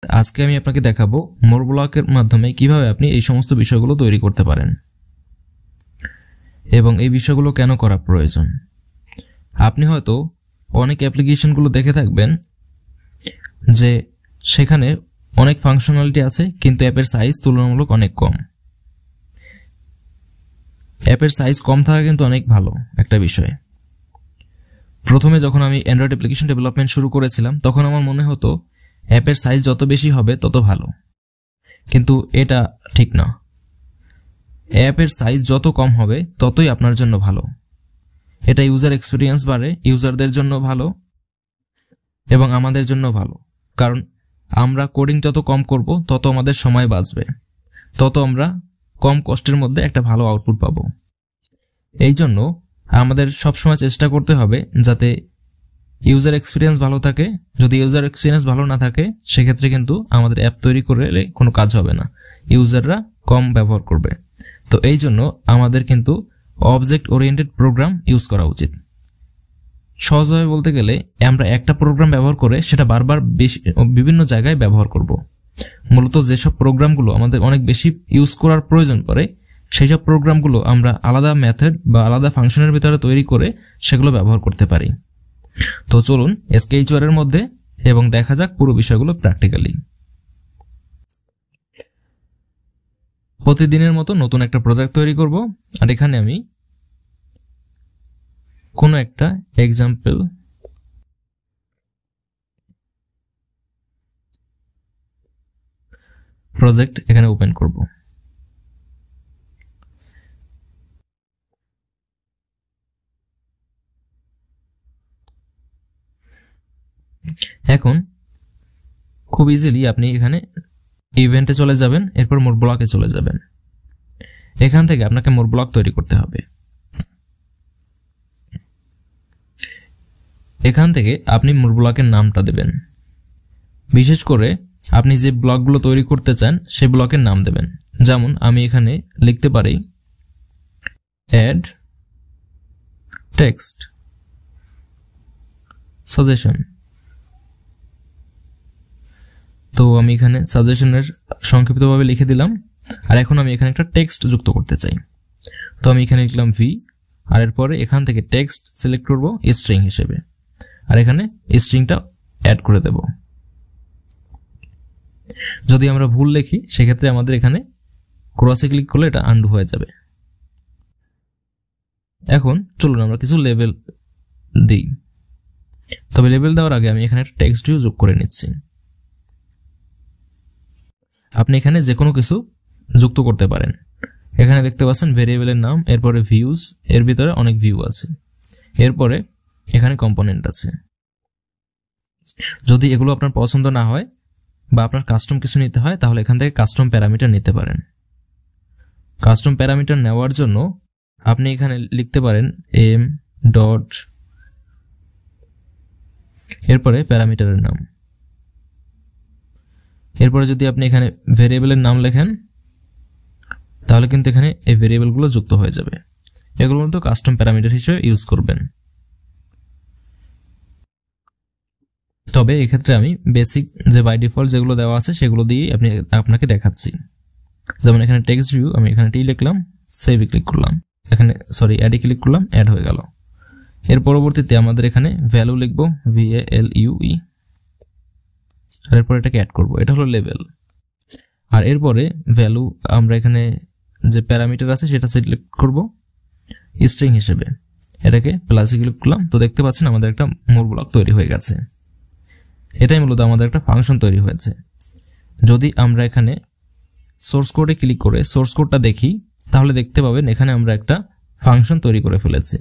আজকে আমি আপনাকে দেখাবো মোর ব্লকের মাধ্যমে কিভাবে আপনি এই সমস্ত বিষয়গুলো তৈরি করতে পারেন এবং এই বিষয়গুলো কেন করা প্রয়োজন। আপনি হয়তো অনেক অ্যাপ্লিকেশনগুলো দেখে থাকবেন যে সেখানে অনেক ফাংশনালিটি আছে, কিন্তু অ্যাপের সাইজ তুলনামূলক অনেক কম। অ্যাপের সাইজ কম থাকা কিন্তু অনেক ভালো একটা বিষয়। প্রথমে যখন আমি অ্যান্ড্রয়েড অ্যাপ্লিকেশন ডেভেলপমেন্ট শুরু করেছিলাম তখন আমার মনে হতো অ্যাপের সাইজ যত বেশি হবে তত ভালো, কিন্তু এটা ঠিক না। অ্যাপের সাইজ যত কম হবে ততই আপনার জন্য ভালো। এটা ইউজার এক্সপিরিয়েন্স বাড়ে, ইউজারদের জন্য ভালো এবং আমাদের জন্য ভালো, কারণ আমরা কোডিং যত কম করব তত আমাদের সময় বাঁচবে, তত আমরা কম কষ্টের মধ্যে একটা ভালো আউটপুট পাবো। এই জন্য আমাদের সবসময় চেষ্টা করতে হবে যাতে ইউজার এক্সপিরিয়েন্স ভালো থাকে। যদি ইউজার এক্সপিরিয়েন্স ভালো না থাকে সেক্ষেত্রে কিন্তু আমাদের অ্যাপ তৈরি করলে কোনো কাজ হবে না, ইউজাররা কম ব্যবহার করবে। তো এই জন্য আমাদের কিন্তু অবজেক্ট ওরিয়েন্টেড প্রোগ্রাম ইউজ করা উচিত। সহজভাবে বলতে গেলে আমরা একটা প্রোগ্রাম ব্যবহার করে সেটা বারবার বিভিন্ন জায়গায় ব্যবহার করব। মূলত যেসব প্রোগ্রামগুলো আমাদের অনেক বেশি ইউজ করার প্রয়োজন পড়ে সেই সব প্রোগ্রামগুলো আমরা আলাদা মেথড বা আলাদা ফাংশনের ভিতরে তৈরি করে সেগুলো ব্যবহার করতে পারি। তো চলুন SQHR এর মধ্যে এবং দেখা যাক পুরো বিষয়গুলো প্র্যাকটিক্যালি। প্রতিদিনের মতো নতুন একটা প্রজেক্ট তৈরি করব, আর এখানে আমি কোনো একটা এক্সাম্পল প্রজেক্ট এখানে ওপেন করব। এখন খুব ইজিলি আপনি এখানে ইভেন্টে চলে যাবেন, এরপর মোর ব্লকে চলে যাবেন। এখান থেকে আপনাকে মোর ব্লক তৈরি করতে হবে। এখান থেকে আপনি মোর ব্লকের নামটা দেবেন। বিশেষ করে আপনি যে ব্লকগুলো তৈরি করতে চান সেই ব্লকের নাম দেবেন। যেমন আমি এখানে লিখতে পারি অ্যাড টেক্সট সাজেশন। তো আমি এখানে সাজেশনের সংক্ষিপ্তভাবে লিখে দিলাম। আর এখন আমি এখানে একটা টেক্সট যুক্ত করতে চাই, তো আমি এখানে লিখলাম ভি, আর এরপরে এখান থেকে টেক্সট সিলেক্ট করব স্ট্রিং হিসেবে, আর এখানে স্ট্রিংটা অ্যাড করে দেব। যদি আমরা ভুল লিখি সেক্ষেত্রে আমাদের এখানে ক্রসে ক্লিক করলে এটা আন্ডু হয়ে যাবে। এখন চলুন আমরা কিছু লেভেল দিই। তবে লেভেল দেওয়ার আগে আমি এখানে একটা টেক্সট ভিউ যোগ করে নিচ্ছি। আপনি এখানে যে কোনো কিছু যুক্ত করতে পারেন। এখানে দেখতে পাচ্ছেন ভেরিয়েবলের নাম, এরপরে ভিউজ, এর ভিতরে অনেক ভিউ আছে, এরপরে এখানে কম্পোনেন্ট আছে। যদি এগুলো আপনার পছন্দ না হয় বা আপনার কাস্টম কিছু নিতে হয় তাহলে এখান থেকে কাস্টম প্যারামিটার নিতে পারেন। কাস্টম প্যারামিটার নেওয়ার জন্য আপনি এখানে লিখতে পারেন এম ডট, এরপরে প্যারামিটারের নাম, এরপরে যদি আপনি এখানে ভেরিয়েবলের নাম লেখেন তাহলে কিন্তু এখানে এই ভেরিয়েবলগুলো যুক্ত হয়ে যাবে। এগুলো কিন্তু কাস্টম প্যারামিটার হিসেবে ইউজ করবেন। তবে এক্ষেত্রে আমি বেসিক যে বাই ডিফল্ট যেগুলো দেওয়া আছে সেগুলো দিয়ে আপনাকে দেখাচ্ছি। যেমন এখানে টেক্সট ভিউ, আমি এখানে টি লিখলাম, সেভে ক্লিক করলাম, এখানে অ্যাডে ক্লিক করলাম, অ্যাড হয়ে গেল। এর পরবর্তীতে আমাদের এখানে ভ্যালু লিখবো VALUE, আর এরপর এটাকে অ্যাড করব। এটা হলো লেভেল। আর এরপরে ভ্যালু আমরা এখানে যে প্যারামিটার আছে সেটা সিলেক্ট করব স্ট্রিং হিসেবে, এটাকে প্লাসে ক্লিক করলাম। তো দেখতে পাচ্ছেন আমাদের একটা মোর ব্লক তৈরি হয়ে গেছে। এটাই মূলত আমাদের একটা ফাংশন তৈরি হয়েছে। যদি আমরা এখানে সোর্স কোডে ক্লিক করে সোর্স কোডটা দেখি তাহলে দেখতে পাবেন এখানে আমরা একটা ফাংশন তৈরি করে ফেলেছি।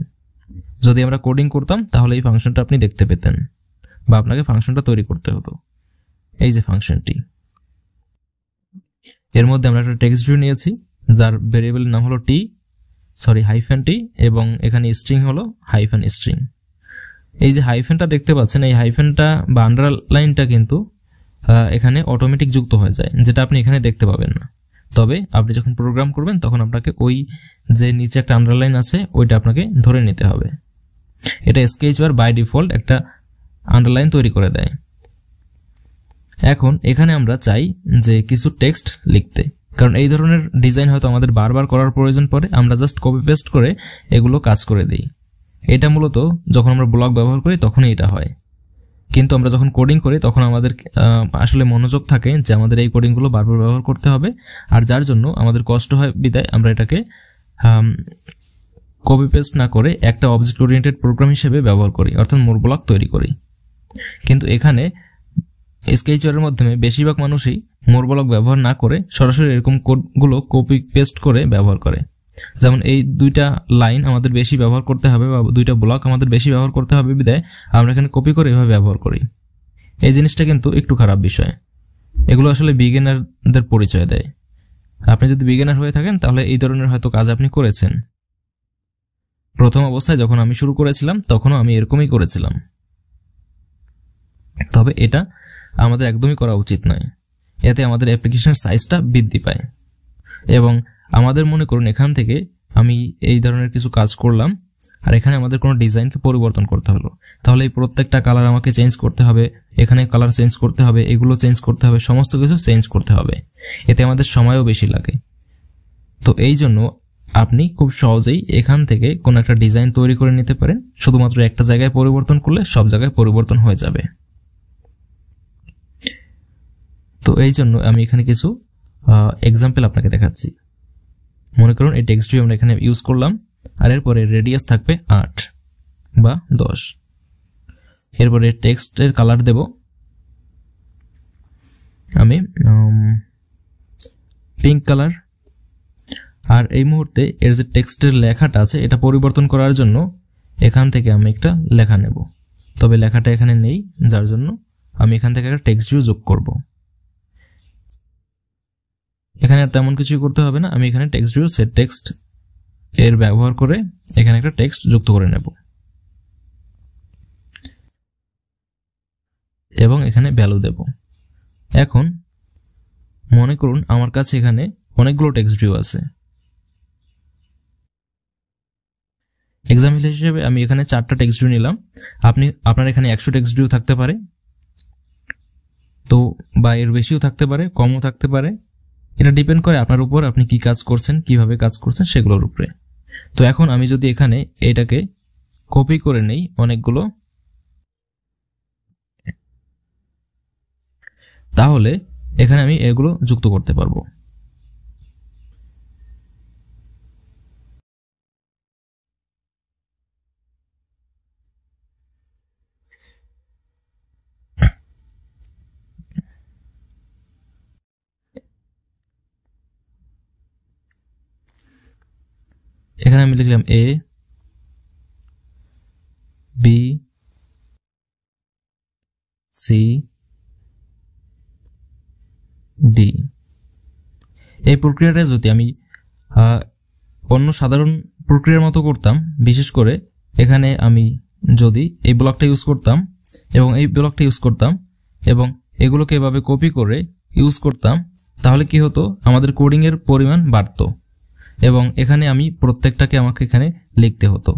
যদি আমরা কোডিং করতাম তাহলে এই ফাংশনটা আপনি দেখতে পেতেন বা আপনাকে ফাংশনটা তৈরি করতে হতো। এই যে ফাংশনটি, এর মধ্যে আমরা একটা টেক্সট ভিউ নিয়েছি যার ভেরিয়েবলের নাম হলো হাইফেন টি, এবং এখানে স্ট্রিং হলো হাইফেন স্ট্রিং। এই যে হাইফেনটা দেখতে পাচ্ছেন, এই হাইফেনটা বা আন্ডারলাইনটা কিন্তু এখানে অটোমেটিক যুক্ত হয়ে যায়, যেটা আপনি এখানে দেখতে পাবেন না। তবে আপনি যখন প্রোগ্রাম করবেন তখন আপনাকে ওই যে নিচে একটা আন্ডারলাইন আছে ওইটা আপনাকে ধরে নিতে হবে। এটা SQHR বাই ডিফল্ট একটা আন্ডারলাইন তৈরি করে দেয়। এখন এখানে আমরা চাই যে কিছু টেক্সট লিখতে, কারণ এই ধরনের ডিজাইন হয়তো আমাদের বারবার করার প্রয়োজন পড়ে, আমরা জাস্ট কপি পেস্ট করে এগুলো কাজ করে দিই। এটা মূলত যখন আমরা ব্লক ব্যবহার করি তখনই এটা হয়, কিন্তু আমরা যখন কোডিং করি তখন আমাদের আসলে মনোযোগ থাকে যে আমাদের এই কোডিংগুলো বারবার ব্যবহার করতে হবে, আর যার জন্য আমাদের কষ্ট হয় বিদায় আমরা এটাকে কপি পেস্ট না করে একটা অবজেক্ট ওরিয়েন্টেড প্রোগ্রাম হিসেবে ব্যবহার করি, অর্থাৎ মোর ব্লক তৈরি করি। কিন্তু এখানে স্কেচের মাধ্যমে বেশিরভাগ মানুষই মোর ব্লক ব্যবহার না করে সরাসরি এরকম কোডগুলো কপি পেস্ট করে ব্যবহার করে। যেমন এই দুইটা লাইন আমাদের বেশি ব্যবহার করতে হবে বা দুইটা ব্লক আমাদের বেশি ব্যবহার করতে হবে বিদায় আমরা এখানে কপি করে এভাবে ব্যবহার করি। এই জিনিসটা কিন্তু একটু খারাপ বিষয়। এগুলো আসলে বিগিনারদের পরিচয় দেয়। আপনি যদি বিগিনার হয়ে থাকেন তাহলে এই ধরনের হয়তো কাজ আপনি করেছেন। প্রথম অবস্থায় যখন আমি শুরু করেছিলাম তখনও আমি এরকমই করেছিলাম, তবে এটা আমাদের একদমই করা উচিত নয়। এতে আমাদের অ্যাপ্লিকেশনের সাইজটা বৃদ্ধি পায়। এবং আমাদের মনে করুন এখান থেকে আমি এই ধরনের কিছু কাজ করলাম আর এখানে আমাদের কোনো ডিজাইনকে পরিবর্তন করতে হলো, তাহলে এই প্রত্যেকটা কালার আমাকে চেঞ্জ করতে হবে, এখানে কালার চেঞ্জ করতে হবে, এগুলো চেঞ্জ করতে হবে, সমস্ত কিছু চেঞ্জ করতে হবে। এতে আমাদের সময়ও বেশি লাগে। তো এই জন্য আপনি খুব সহজেই এখান থেকে কোনো একটা ডিজাইন তৈরি করে নিতে পারেন, শুধুমাত্র একটা জায়গায় পরিবর্তন করলে সব জায়গায় পরিবর্তন হয়ে যাবে। তো এই জন্য আমি এখানে কিছু এক্সাম্পল আপনাকে দেখাচ্ছি। মনে করুন এই টেক্সট ভিউ আমরা এখানে ইউজ করলাম, আর এরপরে রেডিয়াস থাকবে 8 বা 10। এরপরে টেক্সটের কালার দেব আমি পিঙ্ক কালার। আর এই মুহূর্তে এর যে টেক্সটের লেখাটা আছে এটা পরিবর্তন করার জন্য এখান থেকে আমি একটা লেখা নেব, তবে লেখাটা এখানে নেই, যার জন্য আমি এখান থেকে একটা টেক্সট ভিউ যোগ করব। এখানে আর তেমন কিছু করতে হবে না, আমি এখানে টেক্সট ভিউ সেট টেক্সট এর ব্যবহার করে এখানে একটা টেক্সট যুক্ত করে নেব এবং এখানে ভ্যালু দেব। এখন মনে করুন আমার কাছে এখানে অনেকগুলো টেক্সট ভিউ আছে। এক্সাম্পল হিসেবে আমি এখানে 4টা টেক্সট ভিউ নিলাম। আপনার এখানে 100 টেক্সট ভিউ থাকতে পারে, তো বা এর বেশিও থাকতে পারে, কমও থাকতে পারে। এটা ডিপেন্ড করে আপনার উপর, আপনি কি কাজ করছেন, কিভাবে কাজ করছেন সেগুলোর উপরে। তো এখন আমি যদি এখানে এটাকে কপি করে নেই অনেকগুলো, তাহলে এখানে আমি এগুলো যুক্ত করতে পারবো। এখানে আমি লিখলাম এ বি সি ডি। এই প্রক্রিয়াটা যদি আমি অন্য সাধারণ প্রক্রিয়ার মতো করতাম, বিশেষ করে এখানে আমি যদি এই ব্লকটা ইউজ করতাম এবং এই ব্লকটা ইউজ করতাম এবং এগুলোকে এভাবে কপি করে ইউজ করতাম, তাহলে কি হতো, আমাদের কোডিং এর পরিমাণ বাড়তো এবং এখানে আমি প্রত্যেকটাকে আমাকে এখানে লিখতে হতো।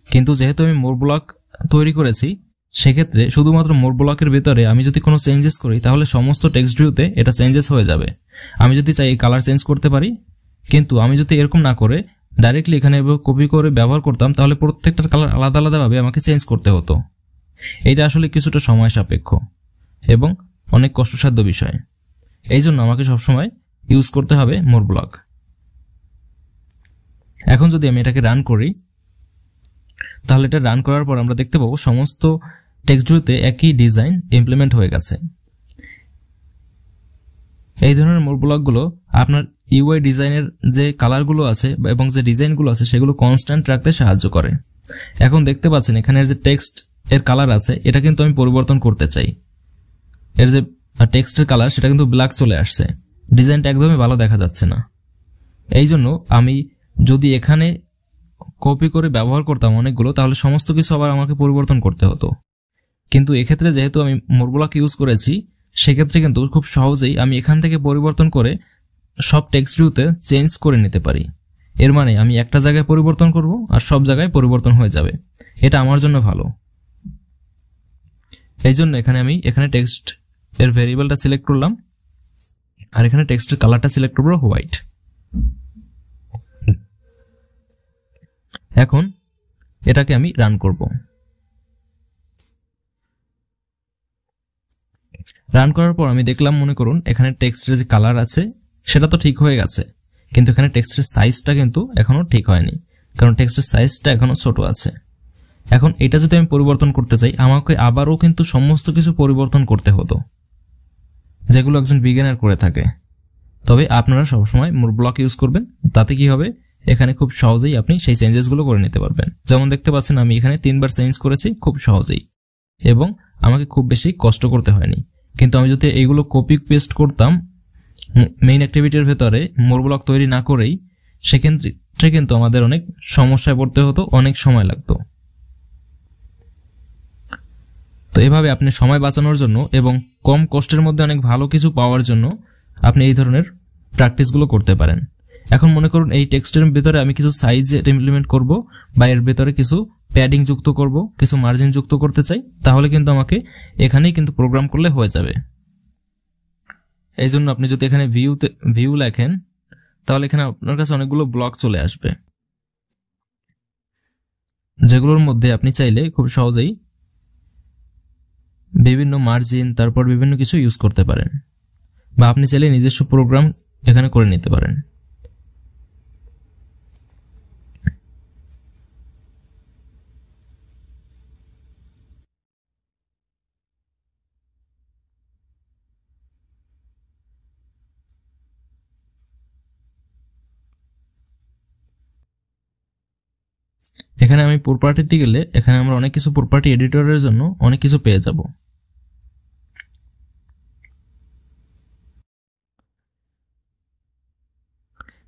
কিন্তু যেহেতু আমি মোর ব্লক তৈরি করেছি, সেক্ষেত্রে শুধুমাত্র মোর ব্লকের ভেতরে আমি যদি কোনো চেঞ্জেস করি তাহলে সমস্ত টেক্সট ভিউতে এটা চেঞ্জেস হয়ে যাবে। আমি যদি চাই এই কালার চেঞ্জ করতে পারি, কিন্তু আমি যদি এরকম না করে ডাইরেক্টলি এখানে কপি করে ব্যবহার করতাম তাহলে প্রত্যেকটার কালার আলাদা আলাদাভাবে আমাকে চেঞ্জ করতে হতো। এইটা আসলে কিছুটা সময় সাপেক্ষ এবং অনেক কষ্টসাধ্য বিষয়। এই জন্য আমাকে সবসময় ইউজ করতে হবে মোর ব্লক। এখন যদি আমি এটাকে রান করি, তাহলে এটা রান করার পর আমরা দেখতে পাবো সমস্ত টেক্সট ভিউতে একই ডিজাইন ইমপ্লিমেন্ট হয়ে গেছে। এই ধরনের মোর ব্লকগুলো আপনার ইউআই ডিজাইনের যে কালারগুলো আছে এবং যে ডিজাইনগুলো আছে সেগুলো কনস্ট্যান্ট রাখতে সাহায্য করে। এখন দেখতে পাচ্ছেন এখানের যে টেক্সট এর কালার আছে এটা কিন্তু আমি পরিবর্তন করতে চাই। এর যে টেক্সটের কালার সেটা কিন্তু ব্ল্যাক চলে আসছে, ডিজাইনটা একদমই ভালো দেখা যাচ্ছে না। এই জন্য আমি যদি এখানে কপি করে ব্যবহার করতাম অনেকগুলো, তাহলে সমস্ত কিছু আবার আমাকে পরিবর্তন করতে হতো। কিন্তু এক্ষেত্রে যেহেতু আমি মোর ব্লক ইউজ করেছি, সেক্ষেত্রে কিন্তু খুব সহজেই আমি এখান থেকে পরিবর্তন করে সব টেক্সট ভিউতে চেঞ্জ করে নিতে পারি। এর মানে আমি একটা জায়গায় পরিবর্তন করব আর সব জায়গায় পরিবর্তন হয়ে যাবে। এটা আমার জন্য ভালো। এই জন্য এখানে টেক্সট এর ভেরিয়েবলটা সিলেক্ট করলাম, আর এখানে টেক্সটের কালারটা সিলেক্ট করবো হোয়াইট। এখন এটাকে আমি রান করব। রান করার পর আমি দেখলাম, মনে করুন এখানে টেক্সটের যে কালার আছে সেটা তো ঠিক হয়ে গেছে, কিন্তু এখানে টেক্সটের সাইজটা কিন্তু এখনো ঠিক হয়নি, কারণ টেক্সটের সাইজটা এখনো ছোট আছে। এখন এটা যদি আমি পরিবর্তন করতে চাই, আমাকে আবারও কিন্তু সমস্ত কিছু পরিবর্তন করতে হতো, যেগুলো একজন বিগিনার করে থাকে। তবে আপনারা সবসময় মোর ব্লক ইউজ করবেন, তাতে কি হবে, এখানে খুব সহজেই আপনি সেই চেঞ্জেসগুলো করে নিতে পারবেন। যেমন দেখতে পাচ্ছেন আমি এখানে 3বার চেঞ্জ করেছি খুব সহজেই, এবং আমাকে খুব বেশি কষ্ট করতে হয়নি। কিন্তু আমি যদি এইগুলো কপি পেস্ট করতাম মেইন অ্যাক্টিভিটির ভেতরে মোর ব্লক তৈরি না করেই, সেক্ষেত্রে কিন্তু আমাদের অনেক সমস্যায় পড়তে হতো, অনেক সময় লাগতো। তো এভাবে আপনি সময় বাঁচানোর জন্য এবং কম কষ্টের মধ্যে অনেক ভালো কিছু পাওয়ার জন্য আপনি এই ধরনের প্র্যাকটিসগুলো করতে পারেন। এখন মনে করুন এই টেক্সটের ভিতরে আমি কিছু সাইজ ইমপ্লিমেন্ট করব, বা এর ভিতরে কিছু প্যাডিং যুক্ত করব, কিছু মার্জিন যুক্ত করতে চাই, তাহলে কিন্তু আমাকে এখানেই কিন্তু প্রোগ্রাম করলে হয়ে যাবে। এই জন্য আপনি যদি এখানে ভিউ লেখেন, তাহলে এখানে আপনার কাছে অনেকগুলো ব্লক চলে আসবে, যেগুলোর মধ্যে আপনি চাইলে খুব সহজেই বিভিন্ন মার্জিন, তারপর বিভিন্ন কিছু ইউজ করতে পারেন, বা আপনি চাইলে নিজস্ব প্রোগ্রাম এখানে করে নিতে পারেন। এখানে আমি প্রপার্টিতে গেলে এখানে আমরা অনেক কিছু প্রপার্টি এডিটরের জন্য অনেক কিছু পেয়ে যাব।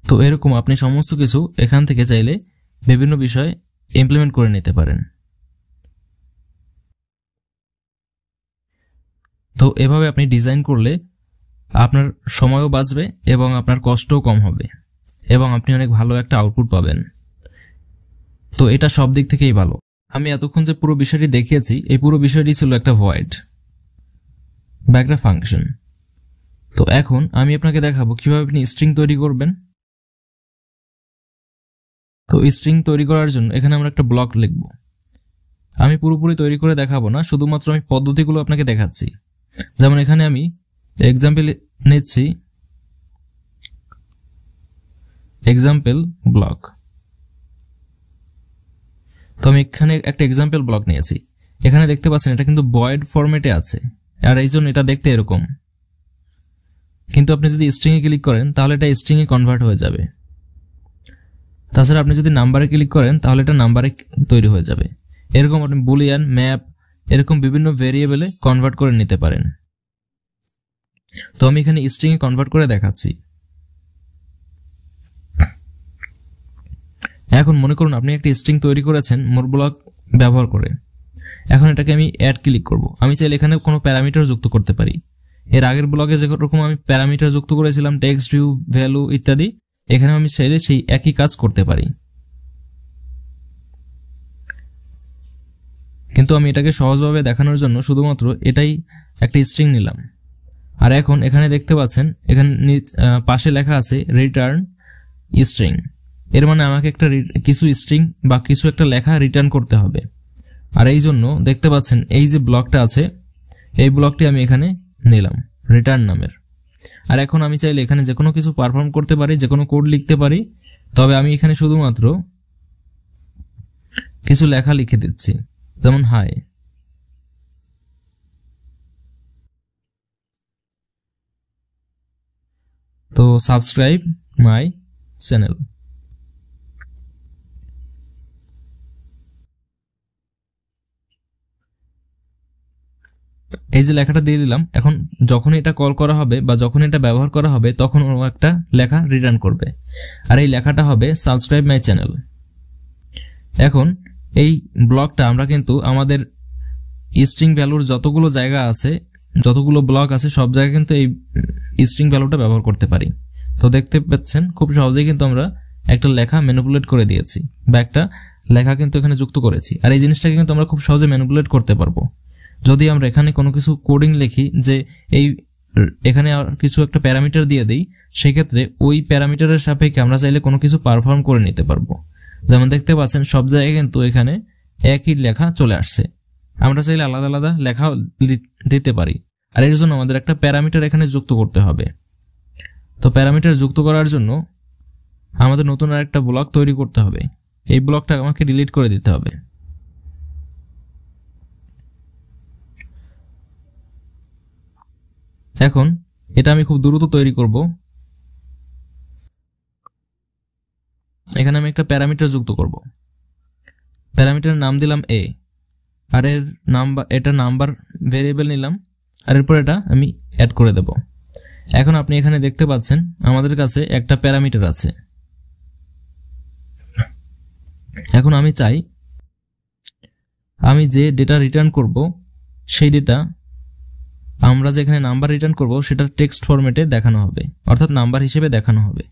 তো এরকম আপনি সমস্ত কিছু এখান থেকে চাইলে বিভিন্ন বিষয় ইমপ্লিমেন্ট করে নিতে পারেন। তো এভাবে আপনি ডিজাইন করলে আপনার সময়ও বাঁচবে এবং আপনার কষ্টও কম হবে, এবং আপনি অনেক ভালো একটা আউটপুট পাবেন। তো এটা সব দিক থেকেই ভালো। আমি এতক্ষণ যে পুরো বিষয়টি দেখিয়েছি, এই পুরো বিষয়টি ছিল একটা ভয়েড বা একটা ফাংশন। তো এখন আমি আপনাকে দেখাবো কিভাবে আপনি স্ট্রিং তৈরি করবেন। তো স্ট্রিং তৈরি করার জন্য এখানে আমরা একটা ব্লক লিখব। আমি পুরোপুরি তৈরি করে দেখাবো না, শুধুমাত্র আমি পদ্ধতিগুলো আপনাকে দেখাচ্ছি। যেমন এখানে আমি এক্সাম্পল নিচ্ছি, এক্সাম্পল ব্লক। তো আমি এখানে একটা এক্সাম্পল ব্লক নিয়েছি। এখানে দেখতে পাচ্ছেন এটা কিন্তু ভয়েড ফরম্যাটে আছে, আর এই জন্য এটা দেখতে এরকম। কিন্তু আপনি যদি স্ট্রিং এ ক্লিক করেন তাহলে এটা স্ট্রিং এ কনভার্ট হয়ে যাবে। তাছাড়া আপনি যদি নাম্বারে ক্লিক করেন তাহলে এটা নাম্বারে তৈরি হয়ে যাবে। এরকম আপনি বুলিয়ান, ম্যাপ, এরকম বিভিন্ন ভেরিয়েবলে কনভার্ট করে নিতে পারেন। তো আমি এখানে স্ট্রিং এ কনভার্ট করে দেখাচ্ছি। এখন মনে করুন আপনি একটা স্ট্রিং তৈরি করেছেন মোর ব্লক ব্যবহার করে। এখন এটাকে আমি অ্যাড ক্লিক করব। আমি চাইলে এখানে কোনো প্যারামিটার যুক্ত করতে পারি। এর আগের ব্লকে যেরকম আমি প্যারামিটার যুক্ত করেছিলাম, টেক্সট, ভিউ, ভ্যালু ইত্যাদি, এখানে আমি চাইলে সেই একই কাজ করতে পারি। কিন্তু আমি এটাকে সহজভাবে দেখানোর জন্য শুধুমাত্র এটাই একটা স্ট্রিং নিলাম। আর এখন এখানে দেখতে পাচ্ছেন এখানে পাশে লেখা আছে রিটার্ন স্ট্রিং। এর মানে আমাকে একটা কিছু স্ট্রিং বা কিছু একটা লেখা রিটার্ন করতে হবে। আর এই জন্য দেখতে পাচ্ছেন এই যে ব্লকটা আছে, এই ব্লকটি আমি এখানে নিলাম রিটার্ন নামের। আর এখন আমি চাইলে এখানে যে কোনো কিছু পারফর্ম করতে পারি, যে কোনো কোড লিখতে পারি। তবে আমি এখানে শুধুমাত্র কিছু লেখা লিখে দিচ্ছি, যেমন হাই। তো সাবস্ক্রাইব মাই চ্যানেল। এই যে লেখাটা দিয়ে দিলাম। এখন যখন এটা কল করা হবে বা যখন এটা ব্যবহার করা হবে তখন ও একটা লেখা রিটার্ন করবে, আর এই লেখাটা হবে সাবস্ক্রাইব মাই চ্যানেল। এখন এই ব্লকটা আমরা কিন্তু আমাদের স্ট্রিং ভ্যালুর যতগুলো জায়গা আছে, যতগুলো ব্লক আছে, সব জায়গায় কিন্তু এই স্ট্রিং ভ্যালুটা ব্যবহার করতে পারি। তো দেখতে পাচ্ছেন খুব সহজেই কিন্তু আমরা একটা লেখা ম্যানিপুলেট করে দিয়েছি, বা একটা লেখা কিন্তু এখানে যুক্ত করেছি। আর এই জিনিসটাকে কিন্তু আমরা খুব সহজে ম্যানিপুলেট করতে পারবো। যদি আমরা এখানে কোনো কিছু কোডিং লিখি যে এখানে কিছু একটা প্যারামিটার দিয়ে দিই, সেক্ষেত্রে ওই প্যারামিটারের সাপেক্ষে আমরা চাইলে কোনো কিছু পারফর্ম করে নিতে পারবো। যেমন দেখতে পাচ্ছেন সব জায়গায় কিন্তু এখানে একই লেখা চলে আসছে। আমরা চাইলে আলাদা আলাদা লেখা দিতে পারি, আর এর জন্য আমাদের একটা প্যারামিটার এখানে যুক্ত করতে হবে। তো প্যারামিটার যুক্ত করার জন্য আমাদের নতুন আর একটা ব্লক তৈরি করতে হবে। এই ব্লকটা আমাকে ডিলিট করে দিতে হবে। এখন এটা আমি খুব দ্রুত তৈরি করব। এখানে আমি একটা প্যারামিটার যুক্ত করব। প্যারামিটারের নাম দিলাম a, আর এর এটা নাম্বার ভেরিয়েবল নিলাম, আর এরপর এটা আমি অ্যাড করে দেব। এখন আপনি এখানে দেখতে পাচ্ছেন আমাদের কাছে একটা প্যারামিটার আছে। এখন আমি চাই আমি যে ডেটা রিটার্ন করব সেই ডেটা আমরা যেখানে নাম্বার রিটার্ন করব সেটা টেক্সট ফরম্যাটে দেখানো হবে, অর্থাৎ নাম্বার হিসেবে দেখানো হবে।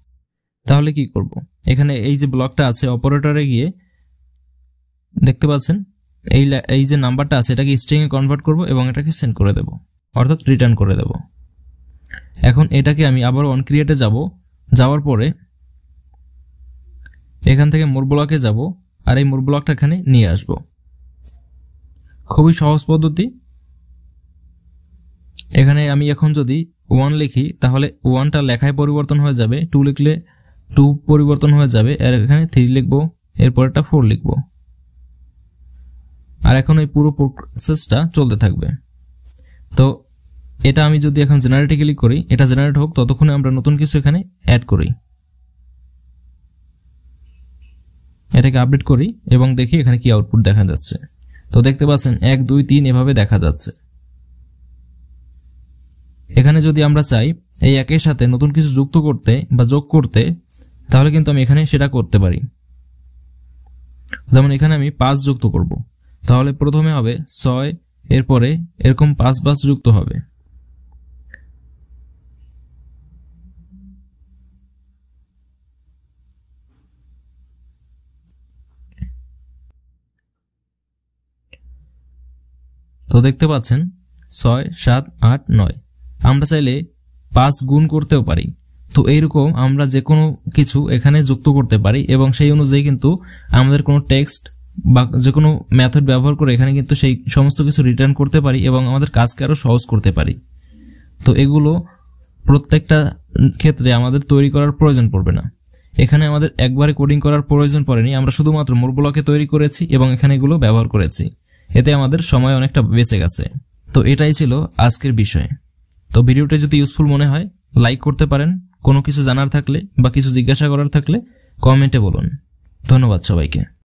তাহলে কি করব, এখানে এই যে ব্লকটা আছে অপারেটরে গিয়ে দেখতে পাচ্ছেন এই যে নাম্বারটা আছে এটাকে স্ট্রিং এ কনভার্ট করব এবং এটাকে সেন্ড করে দেব, অর্থাৎ রিটার্ন করে দেব। এখন এটাকে আমি আবার অন ক্রিয়েটে যাব, যাওয়ার পরে এখান থেকে মোর ব্লকে যাব, আর এই মোর ব্লকটা এখানে নিয়ে আসব। খুবই সহজ পদ্ধতি। এখানে আমি এখন যদি 1 লিখি তাহলে 1টা লেখায় পরিবর্তন হয়ে যাবে, 2 লিখলে 2 পরিবর্তন হয়ে যাবে, আর এখানে 3 লিখবো, এরপরটা 4 লিখবো। আর এখন এই পুরো প্রসেসটা চলতে থাকবে। তো এটা আমি যদি এখন জেনারেটে ক্লিক করি, এটা জেনারেট হোক, ততক্ষণে আমরা নতুন কিছু এখানে অ্যাড করি। এটাকে আপডেট করি এবং দেখি এখানে কি আউটপুট দেখা যাচ্ছে। তো দেখতে পাচ্ছেন 1 2 3 এভাবে দেখা যাচ্ছে। এখানে যদি আমরা চাই এই একের সাথে নতুন কিছু যুক্ত করতে বা যোগ করতে, তাহলে কিন্তু আমি এখানে সেটা করতে পারি। যেমন এখানে আমি 5 যুক্ত করব, তাহলে প্রথমে হবে 6, এরপরে এরকম 5 যুক্ত হবে। তো দেখতে পাচ্ছেন 6 7 8 9। আমরা চাইলে 5 গুণ করতেও পারি। তো এইরকম আমরা যে কোনো কিছু এখানে যুক্ত করতে পারি এবং সেই অনুযায়ী কিন্তু আমাদের কোনো টেক্সট বা যে কোনো মেথড ব্যবহার করে এখানে কিন্তু সেই সমস্ত কিছু রিটার্ন করতে পারি এবং আমাদের কাজকে আরো সহজ করতে পারি। তো এগুলো প্রত্যেকটা ক্ষেত্রে আমাদের তৈরি করার প্রয়োজন পড়বে না। এখানে আমাদের একবারে কোডিং করার প্রয়োজন পড়েনি, আমরা শুধুমাত্র মোর ব্লকে তৈরি করেছি এবং এখানে এগুলো ব্যবহার করেছি। এতে আমাদের সময় অনেকটা বেঁচে গেছে। তো এটাই ছিল আজকের বিষয়। তো ভিডিওটা যদি ইউজফুল মনে হয় লাইক করতে পারেন, কোনো কিছু জানার থাকলে বা কিছু জিজ্ঞাসা করার থাকলে কমেন্টে বলুন। ধন্যবাদ সবাইকে।